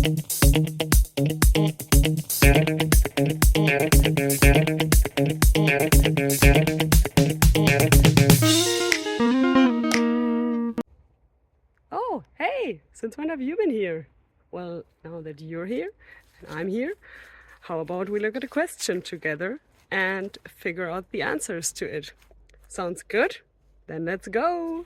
Oh, hey, since when have you been here? Well, now that you're here and I'm here, how about we look at a question together and figure out the answers to it? Sounds good? Then let's go!